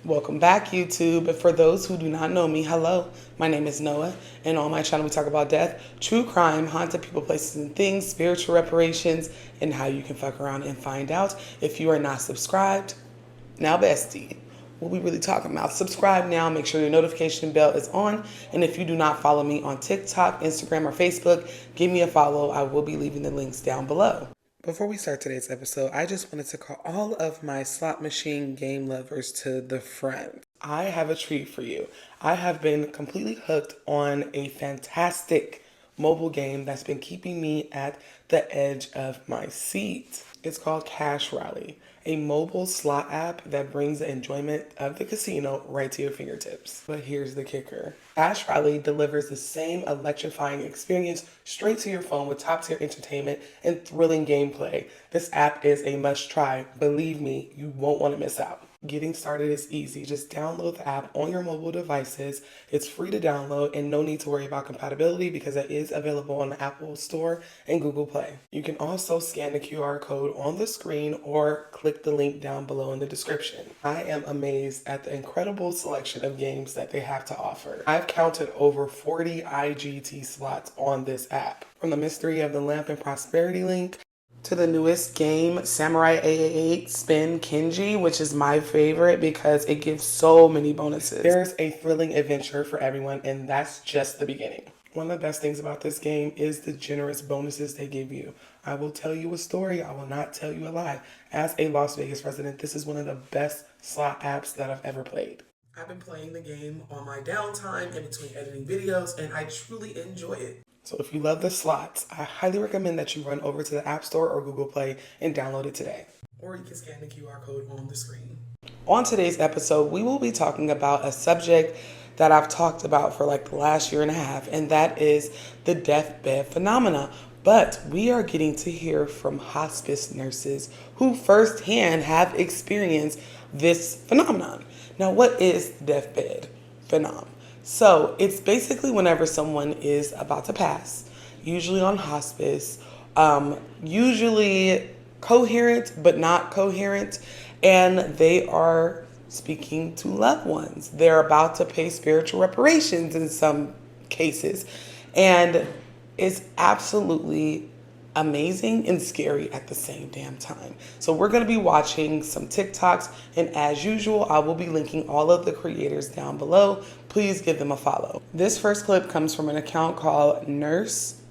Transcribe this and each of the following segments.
Welcome back, YouTube. For those who do not know me, hello. My name is Noah, and on my channel we talk about death, true crime, haunted people, places, and things, spiritual reparations, and how you can fuck around and find out. If you are not subscribed, now bestie, what we really talking about? Subscribe now, make sure your notification bell is on, and if you do not follow me on TikTok, Instagram, or Facebook, give me a follow. I will be leaving the links down below. Before we start today's episode, I just wanted to call all of my slot machine game lovers to the front. I have a treat for you. I have been completely hooked on a fantastic mobile game that's been keeping me at the edge of my seat. It's called Cash Rally, a mobile slot app that brings the enjoyment of the casino right to your fingertips. But here's the kicker. Cash Rally delivers the same electrifying experience straight to your phone with top-tier entertainment and thrilling gameplay. This app is a must-try. Believe me, you won't want to miss out. Getting started is easy. Just download the app on your mobile devices. It's free to download and no need to worry about compatibility because it is available on the Apple Store and Google Play. You can also scan the QR code on the screen or click the link down below in the description. I am amazed at the incredible selection of games that they have to offer. I've counted over 40 IGT slots on this app. From the Mystery of the Lamp and Prosperity Link to the newest game, Samurai AA8 Spin Kenji, which is my favorite because it gives so many bonuses. There's a thrilling adventure for everyone, and that's just the beginning. One of the best things about this game is the generous bonuses they give you. I will tell you a story. I will not tell you a lie. As a Las Vegas resident, this is one of the best slot apps that I've ever played. I've been playing the game on my downtime in between editing videos, and I truly enjoy it. So if you love the slots, I highly recommend that you run over to the App Store or Google Play and download it today. Or you can scan the QR code on the screen. On today's episode, we will be talking about a subject that I've talked about for like the last year and a half, and that is the deathbed phenomena. But we are getting to hear from hospice nurses who firsthand have experienced this phenomenon. Now, what is the deathbed phenomenon? So it's basically whenever someone is about to pass, usually on hospice, usually coherent but not coherent, and they are speaking to loved ones. They're about to pay spiritual reparations in some cases, and it's absolutely amazing and scary at the same damn time. So we're going to be watching some TikToks, and as usual, I will be linking all of the creators down below. Please give them a follow. This first clip comes from an account called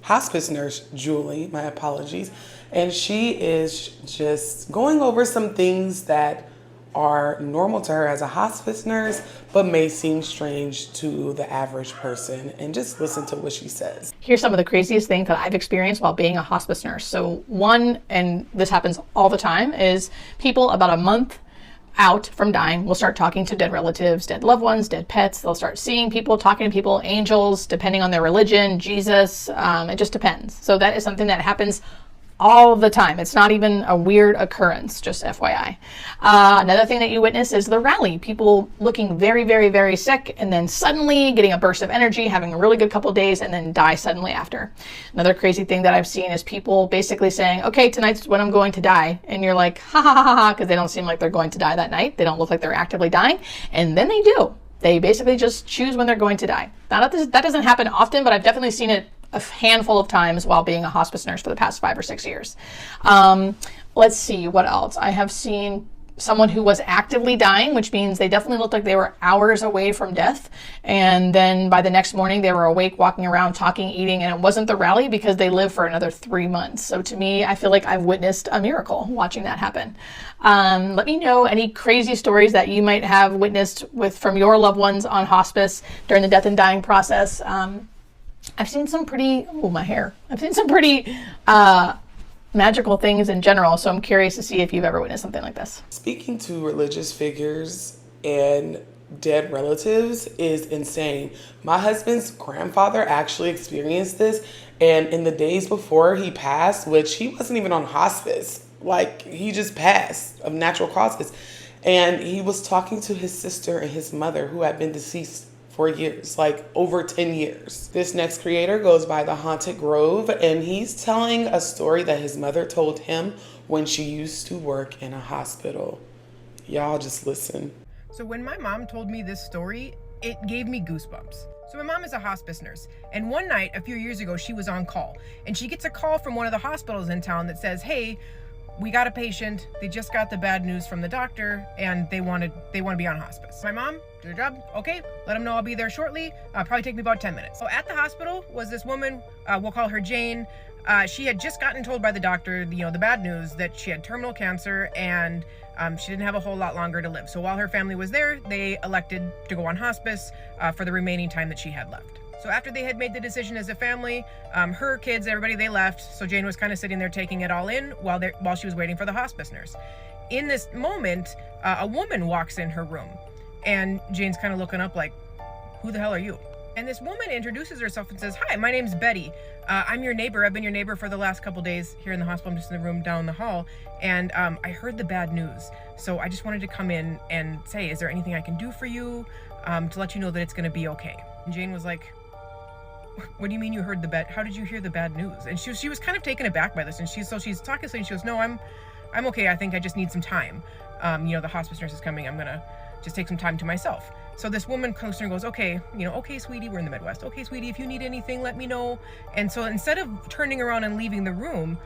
Hospice Nurse Julie, my apologies, and she is just going over some things that are normal to her as a hospice nurse, but may seem strange to the average person. And just listen to what she says. Here's some of the craziest things that I've experienced while being a hospice nurse. So one, and this happens all the time, is people about a month out from dying will start talking to dead relatives, dead loved ones, dead pets. They'll start seeing people, talking to people, angels, depending on their religion, Jesus. It just depends. So that is something that happens all the time. It's not even a weird occurrence, just FYI. Another thing that you witness is the rally. People looking very, very, very sick and then suddenly getting a burst of energy, having a really good couple of days, and then die suddenly after. Another crazy thing that I've seen is people basically saying, okay, tonight's when I'm going to die. And you're like, ha ha ha ha ha, because they don't seem like they're going to die that night. They don't look like they're actively dying. And then they do. They basically just choose when they're going to die. Now, that doesn't happen often, but I've definitely seen it a handful of times while being a hospice nurse for the past 5 or 6 years. Let's see what else. I have seen someone who was actively dying, which means they definitely looked like they were hours away from death. And then by the next morning, they were awake, walking around, talking, eating, and it wasn't the rally because they lived for another 3 months. So to me, I feel like I've witnessed a miracle watching that happen. Let me know any crazy stories that you might have witnessed from your loved ones on hospice during the death and dying process. I've seen some pretty, I've seen some pretty magical things in general, so I'm curious to see if you've ever witnessed something like this. Speaking to religious figures and dead relatives is insane. My husband's grandfather actually experienced this, and in the days before he passed, which he wasn't even on hospice, like he just passed of natural causes, and he was talking to his sister and his mother who had been deceased for years, like over 10 years. This next creator goes by The Haunted Grove, and he's telling a story that his mother told him when she used to work in a hospital. Y'all just listen. So when my mom told me this story, it gave me goosebumps. So my mom is a hospice nurse, and one night a few years ago she was on call, and she gets a call from one of the hospitals in town that says, hey, we got a patient, they just got the bad news from the doctor, and they want to be on hospice. My mom did her job. Okay, let them know I'll be there shortly. Probably take me about 10 minutes. So at the hospital was this woman, we'll call her Jane. She had just gotten told by the doctor, the bad news that she had terminal cancer, and she didn't have a whole lot longer to live. So while her family was there, they elected to go on hospice for the remaining time that she had left. So after they had made the decision as a family, her kids, everybody, they left. So Jane was kind of sitting there taking it all in while she was waiting for the hospice nurse. In this moment, a woman walks in her room, and Jane's kind of looking up like, who the hell are you? And this woman introduces herself and says, hi, my name's Betty. I'm your neighbor. I've been your neighbor for the last couple days here in the hospital. I'm just in the room down the hall. And I heard the bad news. So I just wanted to come in and say, is there anything I can do for you to let you know that it's going to be okay? And Jane was like, what do you mean you heard how did you hear the bad news? And she was kind of taken aback by this. And she's talking to me, and she goes, no, I'm okay. I think I just need some time. The hospice nurse is coming. I'm going to just take some time to myself. So this woman comes and goes, okay, okay, sweetie, we're in the Midwest. Okay, sweetie, if you need anything, let me know. And so instead of turning around and leaving the room,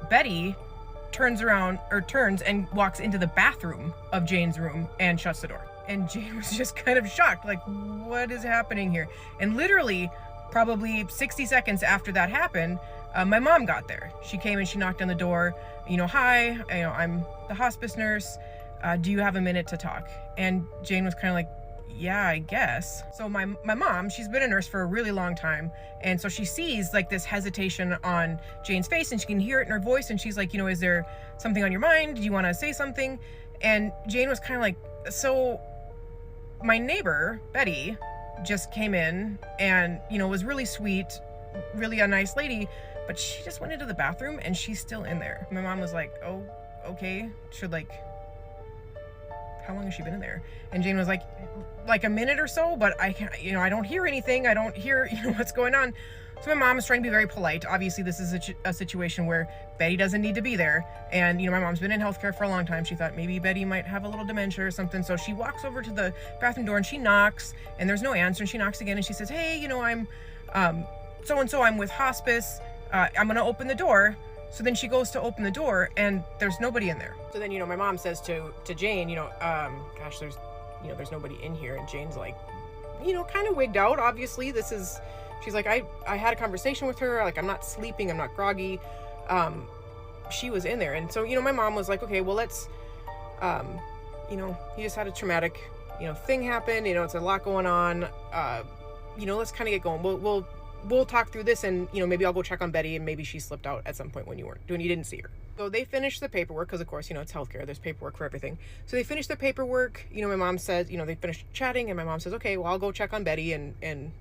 Betty turns and walks into the bathroom of Jane's room and shuts the door. And Jane was just kind of shocked, like, what is happening here? And literally, probably 60 seconds after that happened, my mom got there. She came and she knocked on the door, hi, I'm the hospice nurse. Do you have a minute to talk? And Jane was kind of like, yeah, I guess. So my mom, she's been a nurse for a really long time. And so she sees like this hesitation on Jane's face, and she can hear it in her voice. And she's like, is there something on your mind? Do you want to say something? And Jane was kind of like, so my neighbor, Betty, just came in and, was really sweet, really a nice lady, but she just went into the bathroom and she's still in there. My mom was like, oh, okay. How long has she been in there? And Jane was like a minute or so, but I can't, I don't hear anything. I don't hear, what's going on. So my mom is trying to be very polite. Obviously, this is a situation where Betty doesn't need to be there. And, my mom's been in healthcare for a long time. She thought maybe Betty might have a little dementia or something. So she walks over to the bathroom door and she knocks, and there's no answer. And she knocks again and she says, hey, I'm so-and-so, I'm with hospice. I'm going to open the door. So then she goes to open the door and there's nobody in there. So then, my mom says to Jane, gosh, there's nobody in here. And Jane's like, kind of wigged out. Obviously, she's like, I had a conversation with her. Like, I'm not sleeping. I'm not groggy. She was in there. And so, my mom was like, okay, well, let's, you just had a traumatic, thing happen. It's a lot going on. Let's kind of get going. We'll talk through this, and maybe I'll go check on Betty, and maybe she slipped out at some point when you didn't see her. So they finished the paperwork, because of course it's healthcare, there's paperwork for everything. So they finished the paperwork. My mom says, they finished chatting, and my mom says, okay, well, I'll go check on Betty, and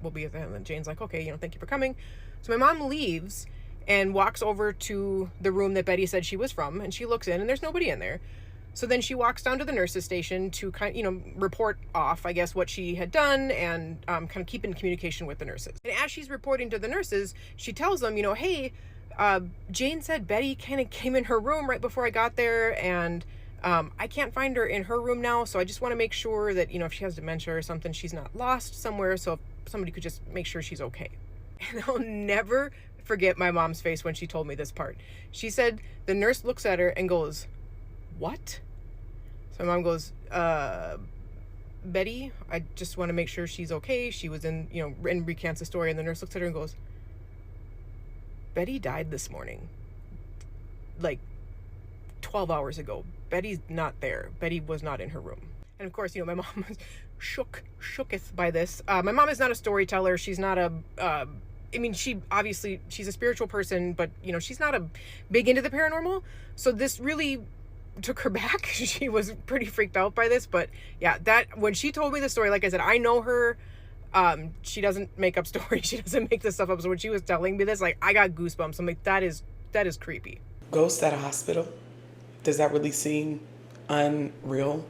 we'll be at the end. And Jane's like, okay, thank you for coming. So my mom leaves and walks over to the room that Betty said she was from, and she looks in, and there's nobody in there. So then she walks down to the nurse's station to report off, I guess, what she had done, and kind of keep in communication with the nurses. And as she's reporting to the nurses, she tells them, hey, Jane said Betty kind of came in her room right before I got there, and I can't find her in her room now, so I just want to make sure that, if she has dementia or something, she's not lost somewhere, so if somebody could just make sure she's okay. And I'll never forget my mom's face when she told me this part. She said the nurse looks at her and goes, what? So my mom goes, Betty, I just want to make sure she's okay. She was in, and recants the story. And the nurse looks at her and goes, Betty died this morning, like 12 hours ago. Betty's not there. Betty was not in her room. And of course, my mom was shooketh by this. My mom is not a storyteller. She's not she's a spiritual person, but, she's not big into the paranormal. So this really took her back. She was pretty freaked out by this, but yeah, when she told me the story, like I said, I know her. She doesn't make up stories. She doesn't make this stuff up. So when she was telling me this, like, I got goosebumps. I'm like, that is creepy. Ghosts at a hospital? Does that really seem unreal?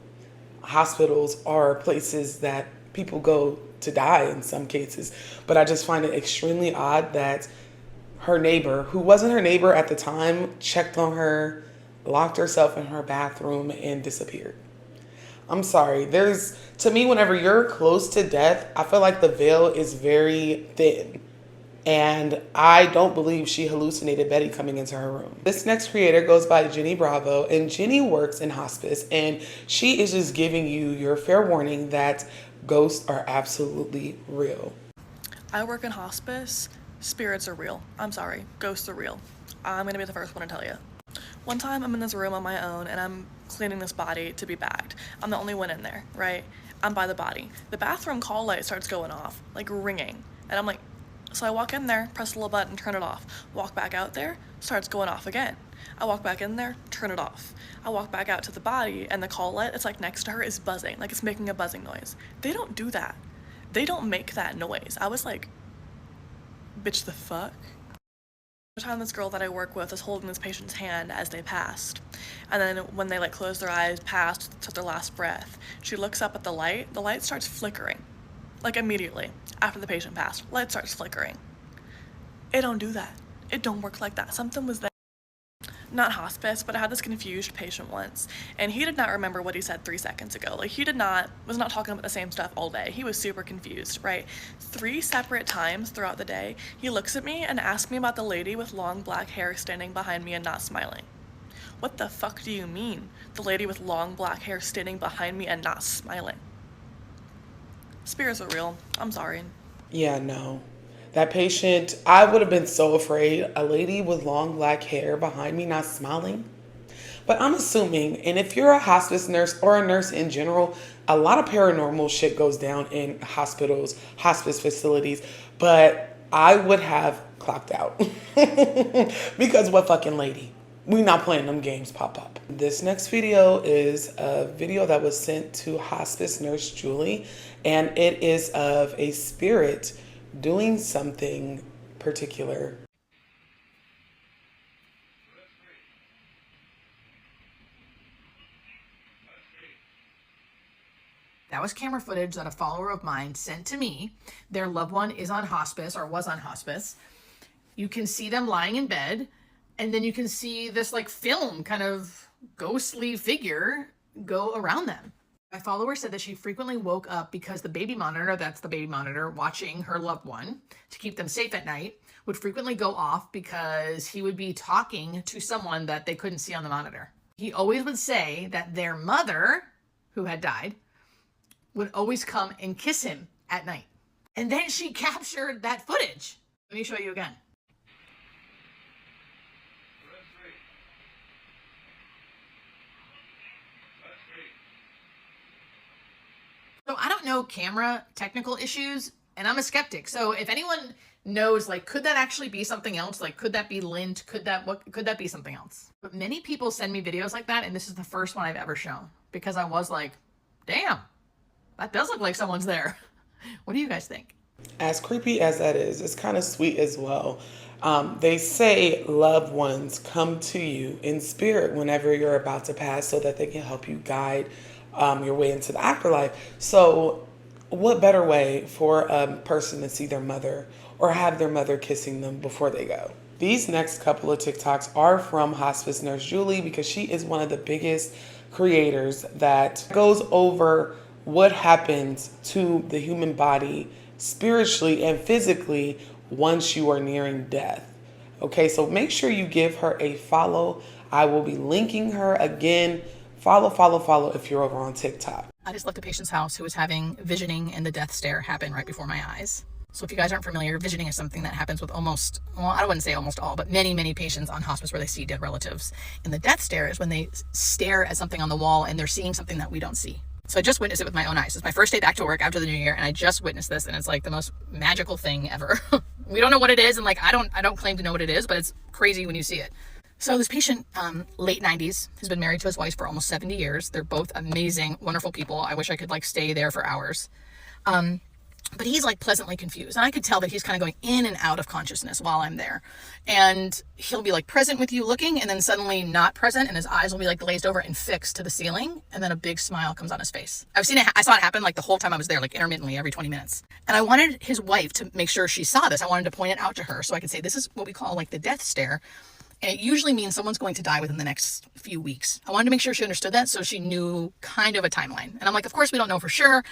Hospitals are places that people go to die in some cases, but I just find it extremely odd that her neighbor, who wasn't her neighbor at the time, checked on her, locked herself in her bathroom, and disappeared. I'm sorry. To me, whenever you're close to death, I feel like the veil is very thin. And I don't believe she hallucinated Betty coming into her room. This next creator goes by Jenny Bravo, and Jenny works in hospice, and she is just giving you your fair warning that ghosts are absolutely real. I work in hospice. Spirits are real. I'm sorry. Ghosts are real. I'm gonna be the first one to tell you. One time I'm in this room on my own and I'm cleaning this body to be bagged. I'm the only one in there, right? I'm by the body. The bathroom call light starts going off, like ringing. And I'm like, so I walk in there, press the little button, turn it off. Walk back out there, starts going off again. I walk back in there, turn it off. I walk back out to the body and the call light, it's like next to her, is buzzing, like it's making a buzzing noise. They don't do that. They don't make that noise. I was like, bitch, the fuck? The time this girl that I work with was holding this patient's hand as they passed. And then when they like closed their eyes, passed, took their last breath, she looks up at the light starts flickering. Like immediately after the patient passed, light starts flickering. It don't do that. It don't work like that. Something was there. Not hospice, but I had this confused patient once, and he did not remember what he said 3 seconds ago. Like was not talking about the same stuff all day. He was super confused, right? 3 separate times throughout the day, he looks at me and asks me about the lady with long black hair standing behind me and not smiling. What the fuck do you mean? The lady with long black hair standing behind me and not smiling? Spirits are real. I'm sorry. Yeah, no. That patient, I would have been so afraid. A lady with long black hair behind me not smiling. But I'm assuming, and if you're a hospice nurse or a nurse in general, a lot of paranormal shit goes down in hospitals, hospice facilities. But I would have clocked out. Because what fucking lady? We not playing them games, pop. This next video is a video that was sent to hospice nurse Julie. And it is of a spirit doing something particular. That was camera footage that a follower of mine sent to me. Their loved one is on hospice or was on hospice. You can see them lying in bed, and then you can see this like film kind of ghostly figure go around them. My follower said that she frequently woke up because the baby monitor, that's the baby monitor watching her loved one to keep them safe at night, would frequently go off because he would be talking to someone that they couldn't see on the monitor. He always would say that their mother, who had died, would always come and kiss him at night. And then she captured that footage. Let me show you again. So I don't know camera technical issues, and I'm a skeptic. So if anyone knows, like, could that actually be something else? Like, could that be lint? Could that be something else? But many people send me videos like that, and this is the first one I've ever shown because I was like, damn, that does look like someone's there. What do you guys think? As creepy as that is, it's kind of sweet as well. They say loved ones come to you in spirit whenever you're about to pass so that they can help you guide your way into the afterlife. So what better way for a person to see their mother or have their mother kissing them before they go? These next couple of TikToks are from hospice nurse Julie because she is one of the biggest creators that goes over what happens to the human body spiritually and physically once you are nearing death. Okay, so make sure you give her a follow. I will be linking her again. Follow if you're over on TikTok. I just left a patient's house who was having visioning and the death stare happen right before my eyes. So if you guys aren't familiar, visioning is something that happens with I wouldn't say almost all, but many patients on hospice where they see dead relatives. And the death stare is when they stare at something on the wall and they're seeing something that we don't see. So I just witnessed it with my own eyes. It's my first day back to work after the new year, and I just witnessed this, and it's like the most magical thing ever. We don't know what it is, and like I don't claim to know what it is, but it's crazy when you see it. So this patient, late 90s, has been married to his wife for almost 70 years. They're both amazing, wonderful people. I wish I could like stay there for hours. But he's like pleasantly confused. And I could tell that he's kind of going in and out of consciousness while I'm there. And he'll be like present with you looking and then suddenly not present. And his eyes will be like glazed over and fixed to the ceiling. And then a big smile comes on his face. I saw it happen like the whole time I was there, like intermittently every 20 minutes. And I wanted his wife to make sure she saw this. I wanted to point it out to her so I could say, this is what we call like the death stare. And it usually means someone's going to die within the next few weeks. I wanted to make sure she understood that so she knew kind of a timeline. And I'm like, of course we don't know for sure,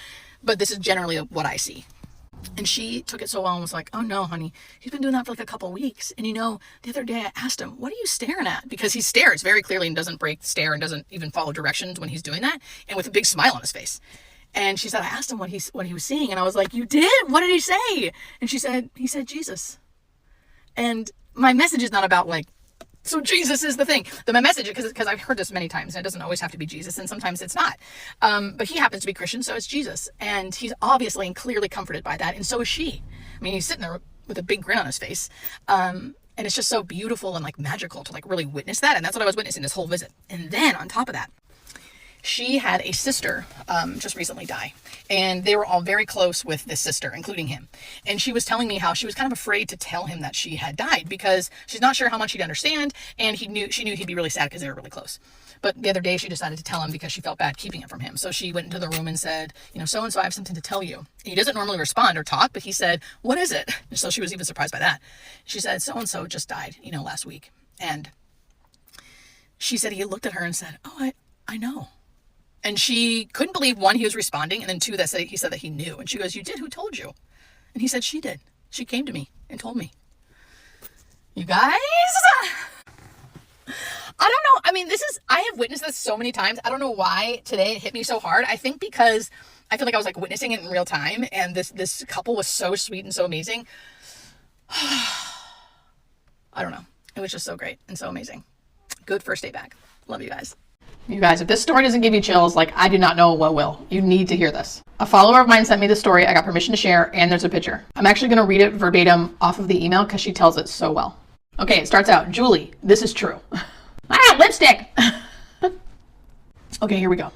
but this is generally what I see. And she took it so well and was like, oh no, honey, he's been doing that for like a couple weeks. And the other day I asked him, what are you staring at? Because he stares very clearly and doesn't break the stare and doesn't even follow directions when he's doing that. And with a big smile on his face. And she said, I asked him what he was seeing. And I was like, you did? What did he say? And he said, Jesus. And my message is not about like, so Jesus is the thing. My message, because I've heard this many times, and it doesn't always have to be Jesus, and sometimes it's not. But he happens to be Christian, so it's Jesus. And he's obviously and clearly comforted by that, and so is she. I mean, he's sitting there with a big grin on his face. And it's just so beautiful and like magical to like really witness that. And that's what I was witnessing this whole visit. And then on top of that, she had a sister just recently die. And they were all very close with this sister, including him. And she was telling me how she was kind of afraid to tell him that she had died because she's not sure how much he'd understand. And she knew he'd be really sad because they were really close. But the other day she decided to tell him because she felt bad keeping it from him. So she went into the room and said, so-and-so, I have something to tell you. And he doesn't normally respond or talk, but he said, what is it? And so she was even surprised by that. She said, so-and-so just died, last week. And she said he looked at her and said, oh, I know. And she couldn't believe, one, he was responding, and then two, he said that he knew. And she goes, you did? Who told you? And he said, she did. She came to me and told me. You guys? I don't know. I mean, I have witnessed this so many times. I don't know why today it hit me so hard. I think because I feel like I was like witnessing it in real time, and this couple was so sweet and so amazing. I don't know. It was just so great and so amazing. Good first day back. Love you guys. You guys, if this story doesn't give you chills, like I do not know what will. You need to hear this. A follower of mine sent me the story. I got permission to share, and there's a picture. I'm actually going to read it verbatim off of the email because she tells it so well. Okay, it starts out, Julie, this is true. Lipstick! Okay, here we go.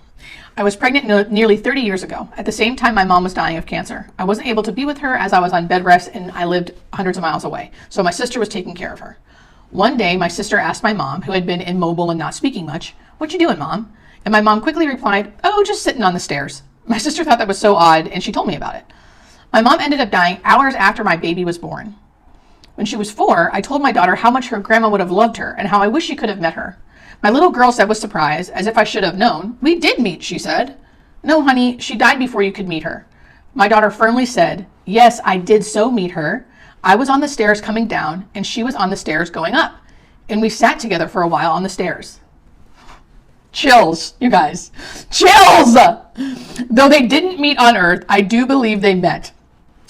I was pregnant nearly 30 years ago. At the same time, my mom was dying of cancer. I wasn't able to be with her as I was on bed rest and I lived hundreds of miles away. So my sister was taking care of her. One day, my sister asked my mom, who had been immobile and not speaking much, what you doing, Mom? And my mom quickly replied, oh, just sitting on the stairs. My sister thought that was so odd, and she told me about it. My mom ended up dying hours after my baby was born. When she was 4, I told my daughter how much her grandma would have loved her and how I wish she could have met her. My little girl said with surprise, as if I should have known, we did meet, she said. No, honey, she died before you could meet her. My daughter firmly said, yes, I did so meet her. I was on the stairs coming down, and she was on the stairs going up. And we sat together for a while on the stairs. Chills, you guys. Chills! Though they didn't meet on Earth, I do believe they met.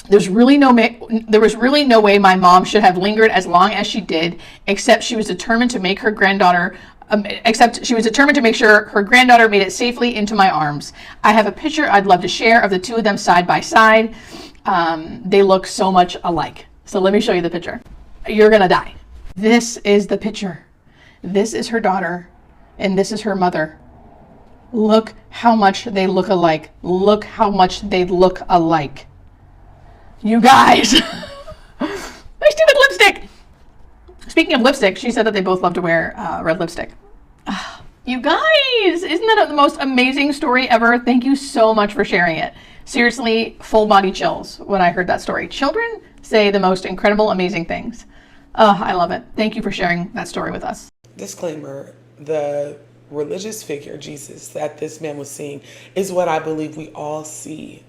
There was really no way my mom should have lingered as long as she did, except she was determined to make sure her granddaughter made it safely into my arms. I have a picture I'd love to share of the two of them side by side. They look so much alike. So let me show you the picture. You're gonna die. This is the picture. This is her daughter, and this is her mother. Look how much they look alike. Look how much they look alike. You guys. My stupid lipstick. Speaking of lipstick, she said that they both love to wear red lipstick. You guys, isn't that the most amazing story ever? Thank you so much for sharing it. Seriously, full body chills when I heard that story. Children say the most incredible, amazing things. Oh, I love it. Thank you for sharing that story with us. Disclaimer, the religious figure, Jesus, that this man was seeing is what I believe we all see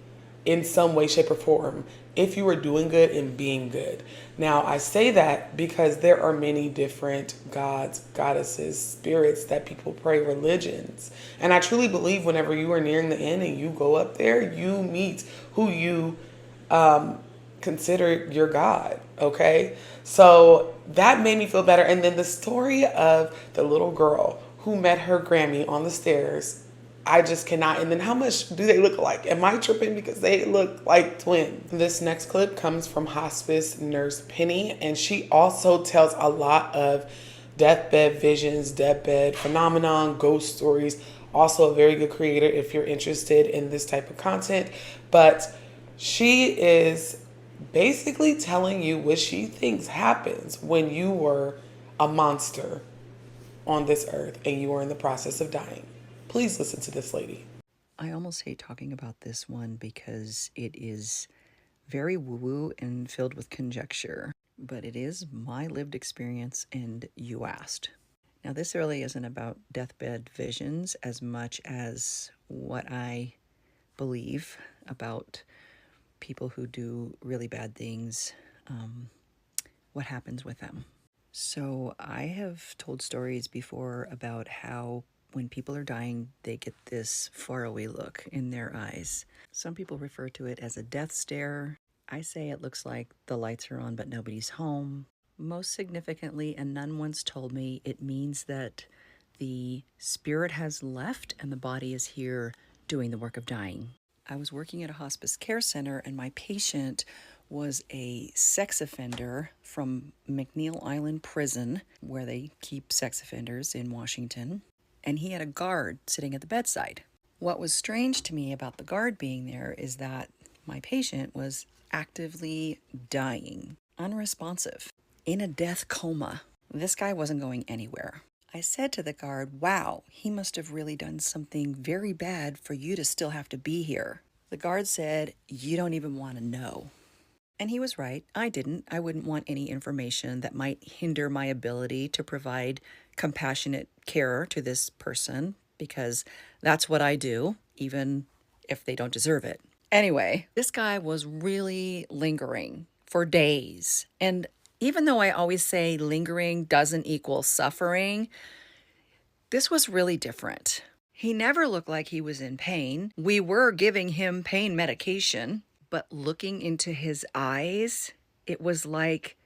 in some way, shape, or form if you are doing good and being good. Now, I say that because there are many different gods, goddesses, spirits that people pray, religions. And I truly believe whenever you are nearing the end and you go up there, you meet who you consider your God, okay? So that made me feel better. And then the story of the little girl who met her Grammy on the stairs, I just cannot. And then how much do they look alike? Am I tripping because they look like twins? This next clip comes from Hospice nurse Penny, and she also tells a lot of deathbed visions, deathbed phenomenon, ghost stories. Also a very good creator if you're interested in this type of content. But she is basically telling you what she thinks happens when you were a monster on this earth and you are in the process of dying. Please listen to this lady. I almost hate talking about this one because it is very woo-woo and filled with conjecture. but it is my lived experience, and you asked. Now, this really isn't about deathbed visions as much as what I believe about people who do really bad things, what happens with them. So I have told stories before about how when people are dying, they get this faraway look in their eyes. Some people refer to it as a death stare. I say it looks like the lights are on but nobody's home. Most significantly, and none once told me, it means that the spirit has left and the body is here doing the work of dying. I was working at a hospice care center, and my patient was a sex offender from McNeil Island Prison, where they keep sex offenders in Washington, and he had a guard sitting at the bedside. What was strange to me about the guard being there is that my patient was actively dying, unresponsive, in a death coma. This guy wasn't going anywhere. I said to the guard, wow, he must have really done something very bad for you to still have to be here. The guard said, you don't even want to know. And he was right. I didn't. I wouldn't want any information that might hinder my ability to provide compassionate care to this person, because that's what I do, even if they don't deserve it. Anyway, this guy was really lingering for days. And even though I always say lingering doesn't equal suffering, this was really different. He never looked like he was in pain. We were giving him pain medication, but looking into his eyes, it was like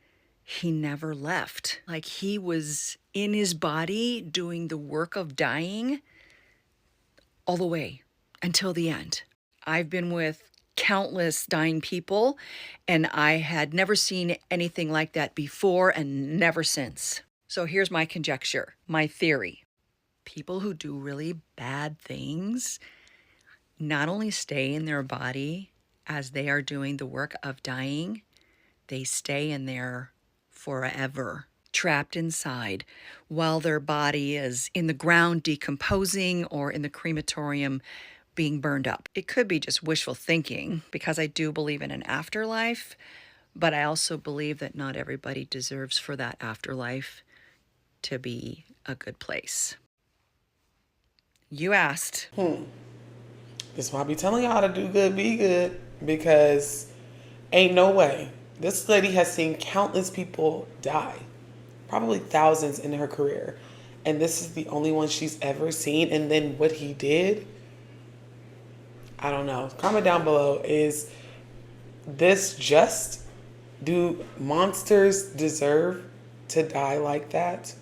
he never left. Like he was in his body doing the work of dying all the way until the end. I've been with countless dying people, and I had never seen anything like that before and never since. So here's my conjecture, my theory. People who do really bad things not only stay in their body as they are doing the work of dying, they stay in there forever, trapped inside, while their body is in the ground decomposing or in the crematorium being burned up. It could be just wishful thinking, because I do believe in an afterlife, but I also believe that not everybody deserves for that afterlife to be a good place. You asked. This is why I be telling y'all to do good, be good, because ain't no way. This lady has seen countless people die, probably thousands in her career, and this is the only one she's ever seen. And then what he did, I don't know. Comment down below. Is this just? Do monsters deserve to die like that?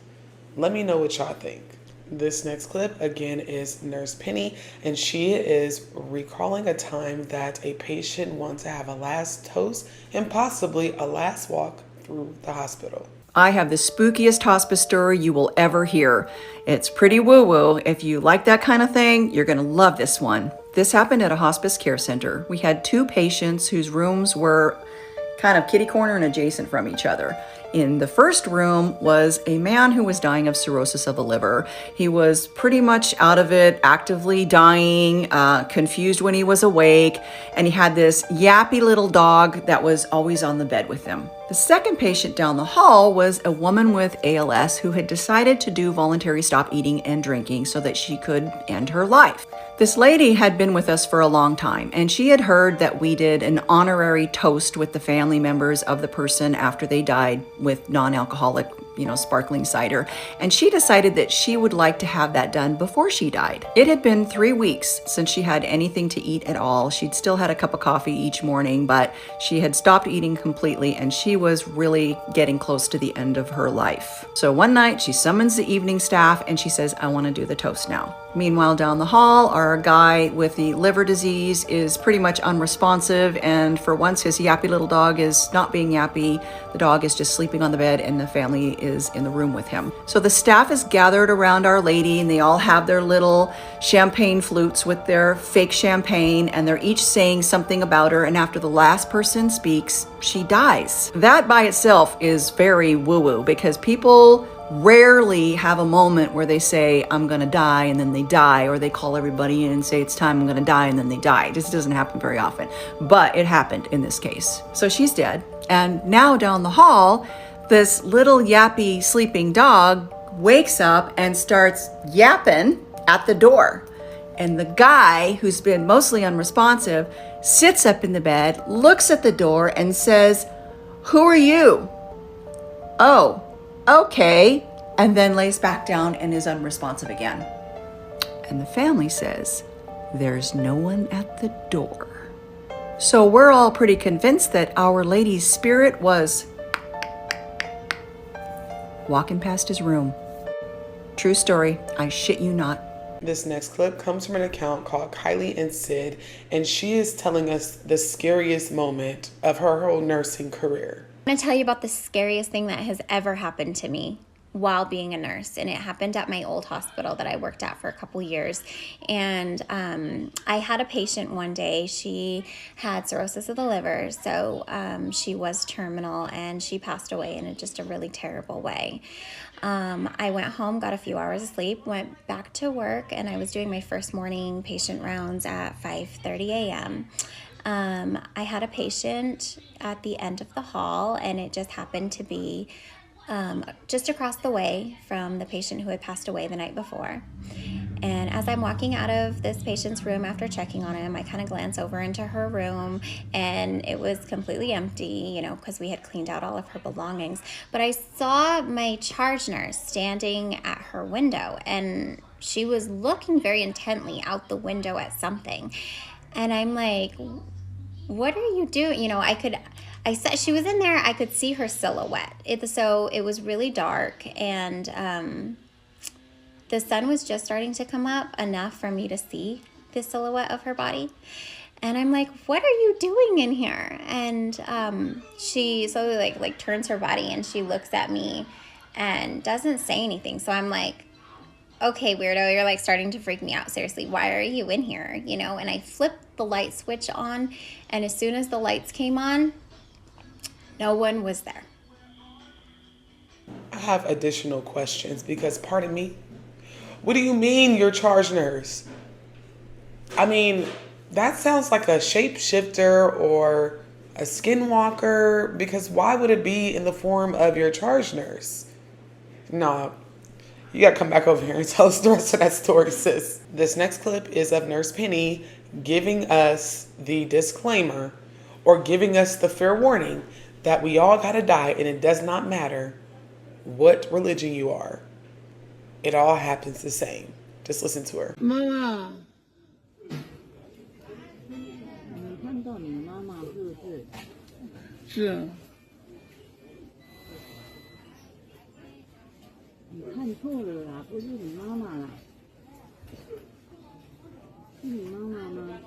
Let me know what y'all think. This next clip, again, is Nurse Penny, and she is recalling a time that a patient wanted to have a last toast and possibly a last walk through the hospital. I have the spookiest hospice story you will ever hear. It's pretty woo-woo. If you like that kind of thing, you're going to love this one. This happened at a hospice care center. We had two patients whose rooms were kind of kitty corner and adjacent from each other. In the first room was a man who was dying of cirrhosis of the liver. He was pretty much out of it, actively dying, confused when he was awake, and he had this yappy little dog that was always on the bed with him. The second patient down the hall was a woman with ALS who had decided to do voluntary stop eating and drinking so that she could end her life. This lady had been with us for a long time, and she had heard that we did an honorary toast with the family members of the person after they died with non-alcoholic, sparkling cider. And she decided that she would like to have that done before she died. It had been 3 weeks since she had anything to eat at all. She'd still had a cup of coffee each morning, but she had stopped eating completely, and she was really getting close to the end of her life. So one night she summons the evening staff and she says, I want to do the toast now. Meanwhile, down the hall, our guy with the liver disease is pretty much unresponsive, and for once his yappy little dog is not being yappy. The dog is just sleeping on the bed and the family is in the room with him. So the staff is gathered around Our Lady, and they all have their little champagne flutes with their fake champagne, and they're each saying something about her, and after the last person speaks, she dies. That by itself is very woo-woo, because people rarely have a moment where they say, I'm gonna die, and then they die, or they call everybody in and say, it's time, I'm gonna die, and then they die. This doesn't happen very often, but it happened in this case. So she's dead. And now down the hall, this little yappy sleeping dog wakes up and starts yapping at the door. And the guy, who's been mostly unresponsive, sits up in the bed, looks at the door, and says, "Who are you?" "Oh, okay," and then lays back down and is unresponsive again. And the family says, "There's no one at the door." So we're all pretty convinced that Our Lady's spirit was walking past his room. True story, I shit you not. This next clip comes from an account called Kylie and Sid, and she is telling us the scariest moment of her whole nursing career. I'm going to tell you about the scariest thing that has ever happened to me while being a nurse, and it happened at my old hospital that I worked at for a couple years. And I had a patient one day. She had cirrhosis of the liver, so she was terminal, and she passed away in just a really terrible way. I went home, got a few hours of sleep, went back to work, and I was doing my first morning patient rounds at 5:30 a.m. I had a patient at the end of the hall, and it just happened to be just across the way from the patient who had passed away the night before. And as I'm walking out of this patient's room after checking on him, I kind of glance over into her room, and it was completely empty, because we had cleaned out all of her belongings. But I saw my charge nurse standing at her window, and she was looking very intently out the window at something. And I'm like, "What are you doing?" I said she was in there. I could see her silhouette. So it was really dark, and the sun was just starting to come up enough for me to see the silhouette of her body. And I'm like, "What are you doing in here?" And she slowly like turns her body, and she looks at me and doesn't say anything. So I'm like, "Okay, weirdo, you're like starting to freak me out. Seriously, why are you in here?" And I flipped the light switch on, and as soon as the lights came on, no one was there. I have additional questions because, pardon me, what do you mean you're charge nurse? I mean, that sounds like a shapeshifter or a skinwalker, because why would it be in the form of your charge nurse? No, you gotta come back over here and tell us the rest of that story, sis. This next clip is of Nurse Penny giving us the disclaimer, or giving us the fair warning that we all gotta die, and it does not matter what religion you are. It all happens the same. Just listen to her. Mama. 你看到你妈妈是不是？是啊。你看错了啦，不是你妈妈啦。是你妈妈吗？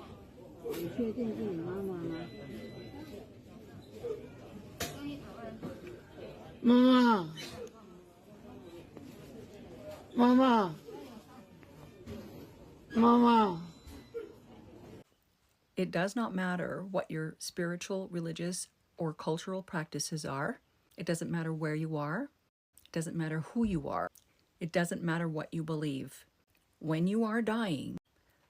你确定是你妈妈吗？妈妈。Mama. Mama. It does not matter what your spiritual, religious, or cultural practices are. It doesn't matter where you are. It doesn't matter who you are. It doesn't matter what you believe. When you are dying,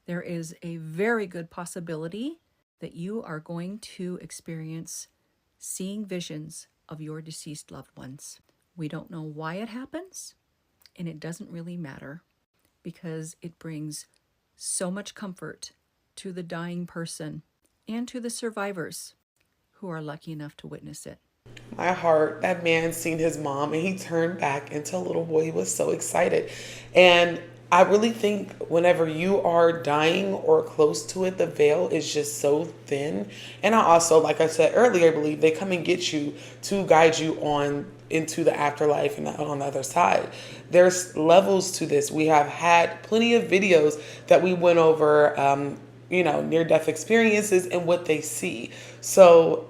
there is a very good possibility that you are going to experience seeing visions of your deceased loved ones. We don't know why it happens, and it doesn't really matter, because it brings so much comfort to the dying person and to the survivors who are lucky enough to witness it. My heart, that man seen his mom and he turned back into a little boy. He was so excited. And I really think whenever you are dying or close to it, the veil is just so thin. And I also, like I said earlier, I believe they come and get you to guide you on into the afterlife and on the other side. There's levels to this. We have had plenty of videos that we went over, near-death experiences and what they see. So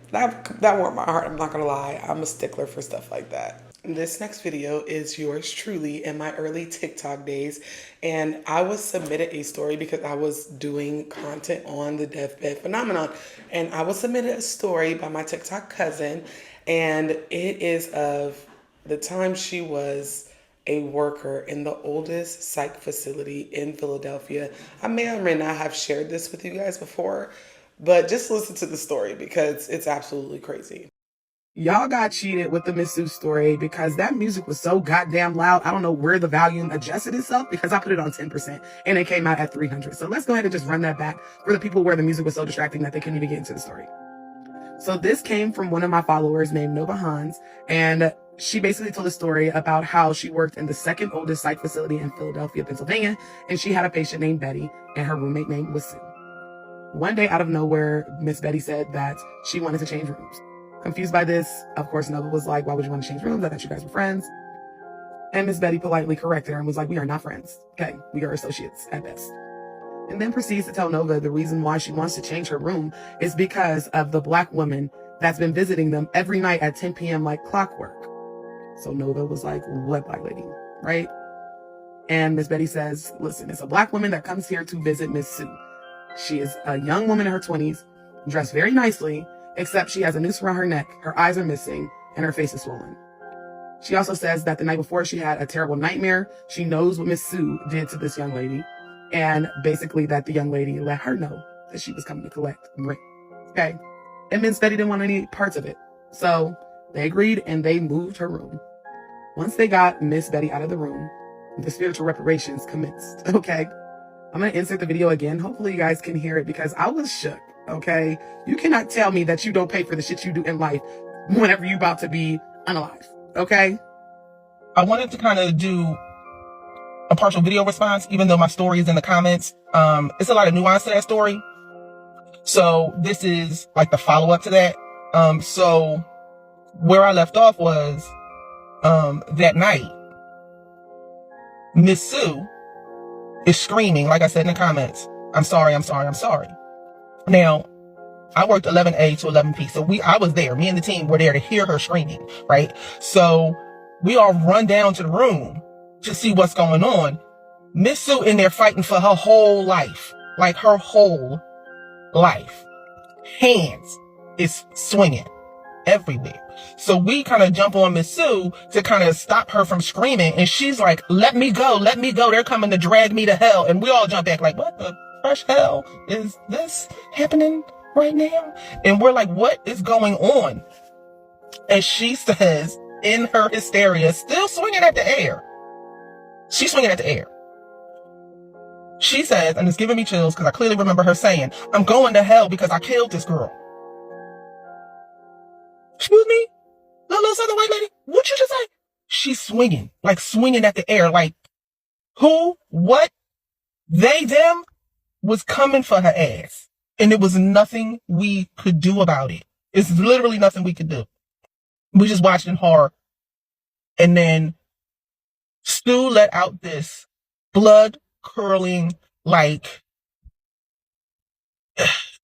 that warmed my heart. I'm not gonna lie. I'm a stickler for stuff like that. This next video is yours truly in my early TikTok days, and I was submitted a story because I was doing content on the deathbed phenomenon, and I was submitted a story by my TikTok cousin, and it is of the time she was a worker in the oldest psych facility in Philadelphia. I may or may not have shared this with you guys before, But just listen to the story because it's absolutely crazy. Y'all got cheated with the Miss Sue story because that music was so goddamn loud. I don't know where the volume adjusted itself because I put it on 10% and it came out at 300. So let's go ahead and just run that back for the people where the music was so distracting that they couldn't even get into the story. So this came from one of my followers named Nova Hans, and she basically told a story about how she worked in the second oldest psych facility in Philadelphia, Pennsylvania, and she had a patient named Betty, and her roommate name was Sue. One day out of nowhere, Miss Betty said that she wanted to change rooms. Confused by this, of course, Nova was like, why would you want to change rooms? I thought you guys were friends. And Miss Betty politely corrected her and was like, we are not friends. Okay, we are associates at best. And then proceeds to tell Nova the reason why she wants to change her room is because of the black woman that's been visiting them every night at 10 p.m. like clockwork. So Nova was like, what black lady, right? And Miss Betty says, listen, it's a black woman that comes here to visit Miss Sue. She is a young woman in her 20s, dressed very nicely, except she has a noose around her neck, her eyes are missing, and her face is swollen. She also says that the night before she had a terrible nightmare. She knows what Miss Sue did to this young lady, and basically that the young lady let her know that she was coming to collect rent. Okay? And Miss Betty didn't want any parts of it. So they agreed and they moved her room. Once they got Miss Betty out of the room, the spiritual reparations commenced. Okay? I'm going to insert the video again. Hopefully you guys can hear it because I was shook. Okay? You cannot tell me that you don't pay for the shit you do in life whenever you're about to be unalive. Okay? I wanted to kind of do a partial video response, even though my story is in the comments. It's a lot of nuance to that story. So this is like the follow-up to that. So where I left off was, that night, Miss Sue is screaming, like I said in the comments, I'm sorry, I'm sorry, I'm sorry. Now, I worked 11A to 11P. So I was there. Me and the team were there to hear her screaming, right? So we all run down to the room to see what's going on. Miss Sue in there fighting for her whole life. Like her whole life. Hands is swinging everywhere. So we kind of jump on Miss Sue to kind of stop her from screaming. And she's like, let me go, let me go. They're coming to drag me to hell. And we all jump back like, what the fresh hell is this happening right now? And we're like, what is going on? And she says, in her hysteria, still swinging at the air. She's swinging at the air. She says, and it's giving me chills because I clearly remember her saying, I'm going to hell because I killed this girl. Excuse me? Little southern white lady, what'd you just say? She's swinging, like swinging at the air, like who, what, they, them was coming for her ass. And there was nothing we could do about it. It's literally nothing we could do. We just watched in horror. And then Stu let out this blood curling, like,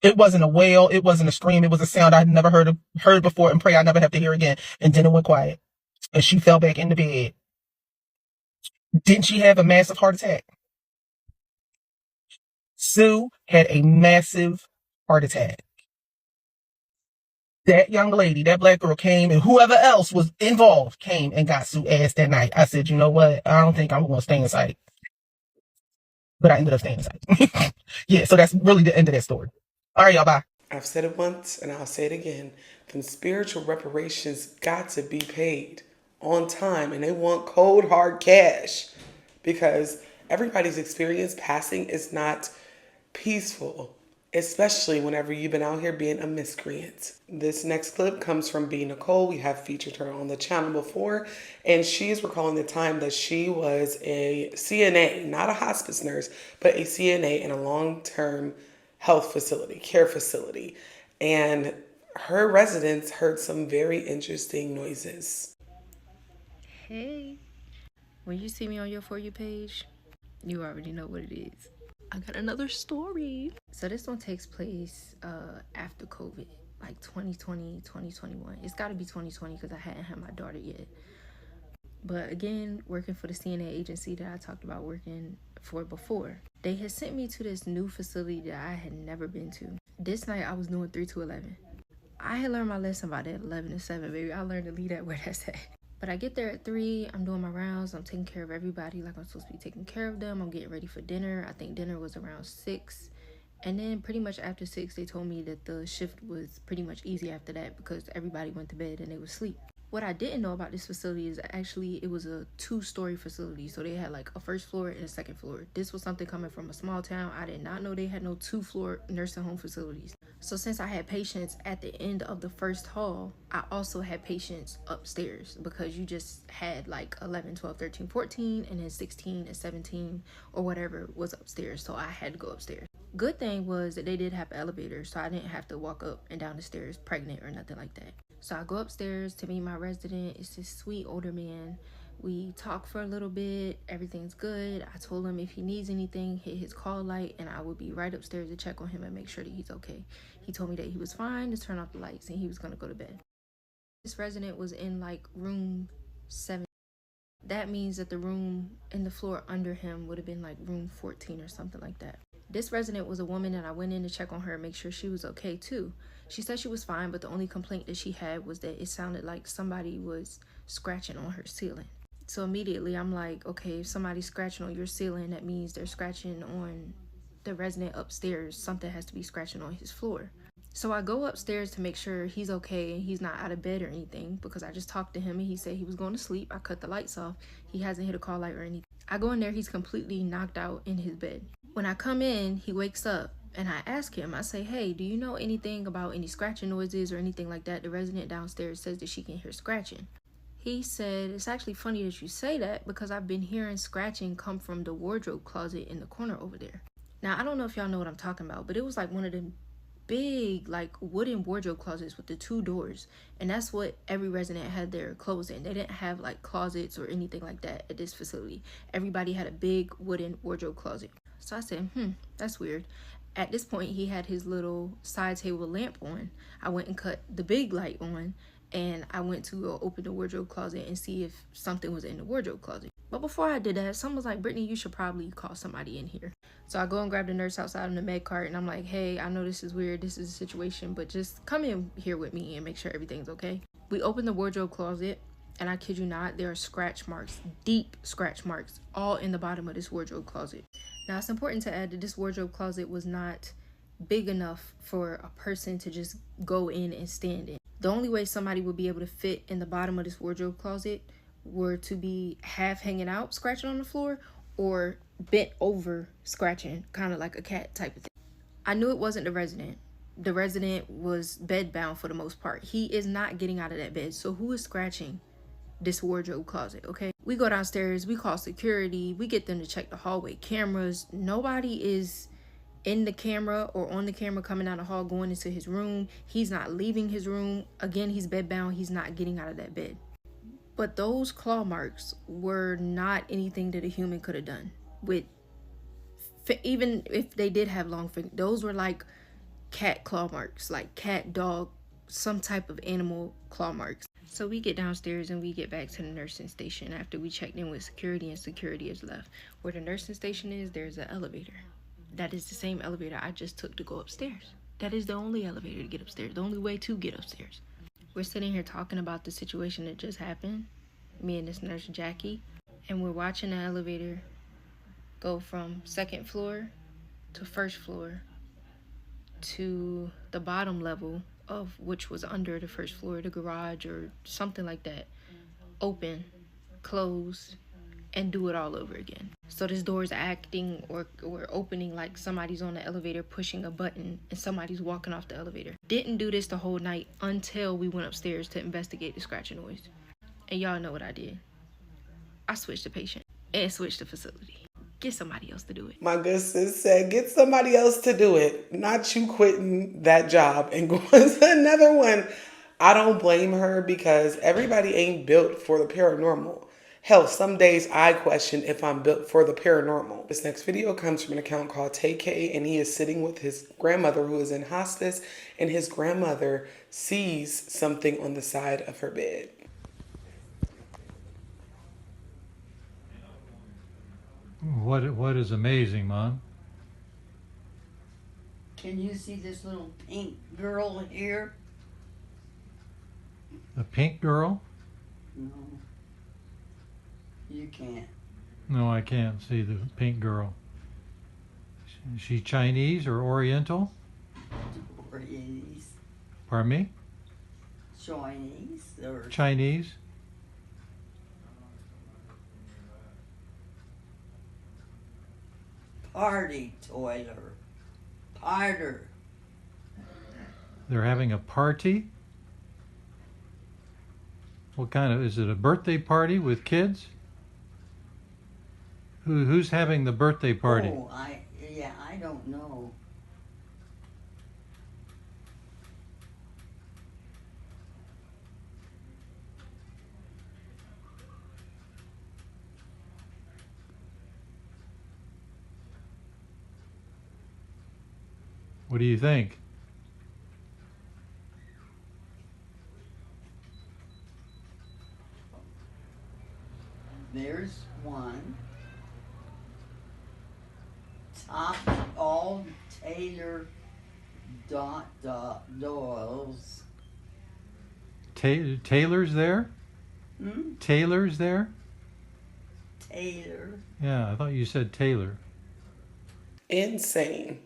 it wasn't a wail, it wasn't a scream, it was a sound I'd never heard before and pray I never have to hear again. And then it went quiet. And she fell back in the bed. Didn't she have a massive heart attack? Sue had a massive heart attack. That young lady, that black girl came, and whoever else was involved came and got Sue ass that night. I said, you know what? I don't think I'm going to stay inside. But I ended up staying inside. Yeah, so that's really the end of that story. All right, y'all, bye. I've said it once and I'll say it again. Them spiritual reparations got to be paid on time, and they want cold hard cash because everybody's experience passing is not peaceful, especially whenever you've been out here being a miscreant. This next clip comes from B. Nicole. We have featured her on the channel before, and she is recalling the time that she was a CNA, not a hospice nurse, but a CNA in a long-term health facility, care facility. And her residents heard some very interesting noises. Hey, when you see me on your For You page, you already know what it is. I got another story. So this one takes place after COVID, like 2020, 2021. It's got to be 2020 because I hadn't had my daughter yet. But again, working for the CNA agency that I talked about working for before, they had sent me to this new facility that I had never been to. This night I was doing 3 to 11. I had learned my lesson about that 11 to 7, baby. I learned to leave that where that's at. But I get there at 3, I'm doing my rounds, I'm taking care of everybody like I'm supposed to be taking care of them. I'm getting ready for dinner. I think dinner was around 6. And then pretty much after 6, they told me that the shift was pretty much easy after that because everybody went to bed and they would sleep. What I didn't know about this facility is actually it was a 2-story facility. So they had like a first floor and a second floor. This was something coming from a small town. I did not know they had no 2-floor nursing home facilities. So since I had patients at the end of the first hall, I also had patients upstairs because you just had like 11, 12, 13, 14, and then 16 and 17 or whatever was upstairs. So I had to go upstairs. Good thing was that they did have an elevator, so I didn't have to walk up and down the stairs pregnant or nothing like that. So I go upstairs to meet my resident. It's this sweet older man. We talk for a little bit. Everything's good. I told him if he needs anything, hit his call light, and I would be right upstairs to check on him and make sure that he's okay. He told me that he was fine, to turn off the lights, and he was going to go to bed. This resident was in like room 7. That means that the room in the floor under him would have been like room 14 or something like that. This resident was a woman, and I went in to check on her and make sure she was okay too. She said she was fine, but the only complaint that she had was that it sounded like somebody was scratching on her ceiling. So immediately I'm like, okay, if somebody's scratching on your ceiling, that means they're scratching on the resident upstairs. Something has to be scratching on his floor. So I go upstairs to make sure he's okay and he's not out of bed or anything, because I just talked to him and he said he was going to sleep. I cut the lights off. He hasn't hit a call light or anything. I go in there, he's completely knocked out in his bed. When I come in, he wakes up and I ask him, I say, hey, do you know anything about any scratching noises or anything like that? The resident downstairs says that she can hear scratching. He said, it's actually funny that you say that because I've been hearing scratching come from the wardrobe closet in the corner over there. Now, I don't know if y'all know what I'm talking about, but it was like one of the big like wooden wardrobe closets with the 2 doors, and that's what every resident had their clothes in. They didn't have like closets or anything like that at this facility. Everybody had a big wooden wardrobe closet. So I said, that's weird. At this point, he had his little side table lamp on. I went and cut the big light on, and I went to go open the wardrobe closet and see if something was in the wardrobe closet. But before I did that, someone was like, Brittany, you should probably call somebody in here. So I go and grab the nurse outside in the med cart, and I'm like, hey, I know this is weird, this is a situation, but just come in here with me and make sure everything's okay. We open the wardrobe closet, and I kid you not, there are scratch marks, deep scratch marks, all in the bottom of this wardrobe closet. Now, it's important to add that this wardrobe closet was not big enough for a person to just go in and stand in. The only way somebody would be able to fit in the bottom of this wardrobe closet were to be half hanging out, scratching on the floor, or bent over, scratching, kind of like a cat type of thing. I knew it wasn't the resident. The resident was bedbound for the most part. He is not getting out of that bed. So who is scratching this wardrobe closet, okay? We go downstairs, we call security, we get them to check the hallway cameras. Nobody is in the camera or on the camera coming down the hall going into his room. He's not leaving his room. Again, he's bedbound. He's not getting out of that bed. But those claw marks were not anything that a human could have done. Even if they did have long fingers, those were like cat claw marks, like cat, dog, some type of animal claw marks. So we get downstairs and we get back to the nursing station after we checked in with security, and security is left. Where the nursing station is, there's an elevator. That is the same elevator I just took to go upstairs. That is the only elevator to get upstairs, the only way to get upstairs. We're sitting here talking about the situation that just happened, me and this nurse Jackie, and we're watching the elevator go from 2nd floor to 1st floor to the bottom level of which was under the 1st floor, the garage or something like that. Open, close, and do it all over again. So this door is acting or opening like somebody's on the elevator pushing a button and somebody's walking off the elevator. Didn't do this the whole night until we went upstairs to investigate the scratching noise. And y'all know what I did. I switched the patient and switched the facility. Get somebody else to do it. My good sis said, get somebody else to do it. Not you quitting that job and going to another one. I don't blame her because everybody ain't built for the paranormal. Hell, some days I question if I'm built for the paranormal. This next video comes from an account called TK, and he is sitting with his grandmother who is in hospice, and his grandmother sees something on the side of her bed. What is amazing, Mom? Can you see this little pink girl here? The pink girl? No. You can't. No, I can't see the pink girl. Is she Chinese or Oriental? Chinese. Pardon me? Chinese or Chinese? party toiler. Parter. They're having a party? What kind of, is it a birthday party with kids? Who's having the birthday party? Oh, I don't know. What do you think? There's one. Top all Taylor Doyle's. Taylor's there? Hmm? Taylor's there? Taylor. Yeah, I thought you said Taylor. Insane.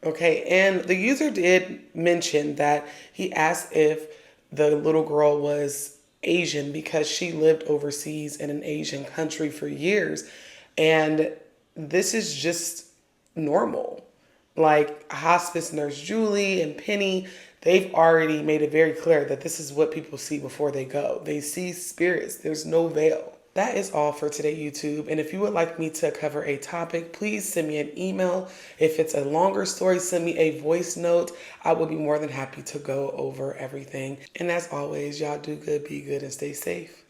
Okay, and the user did mention that he asked if the little girl was Asian because she lived overseas in an Asian country for years. And this is just normal. Like hospice nurse Julie and Penny, they've already made it very clear that this is what people see before they go. They see spirits. There's no veil. That is all for today, YouTube. And if you would like me to cover a topic, please send me an email. If it's a longer story, send me a voice note. I will be more than happy to go over everything. And as always, y'all do good, be good, and stay safe.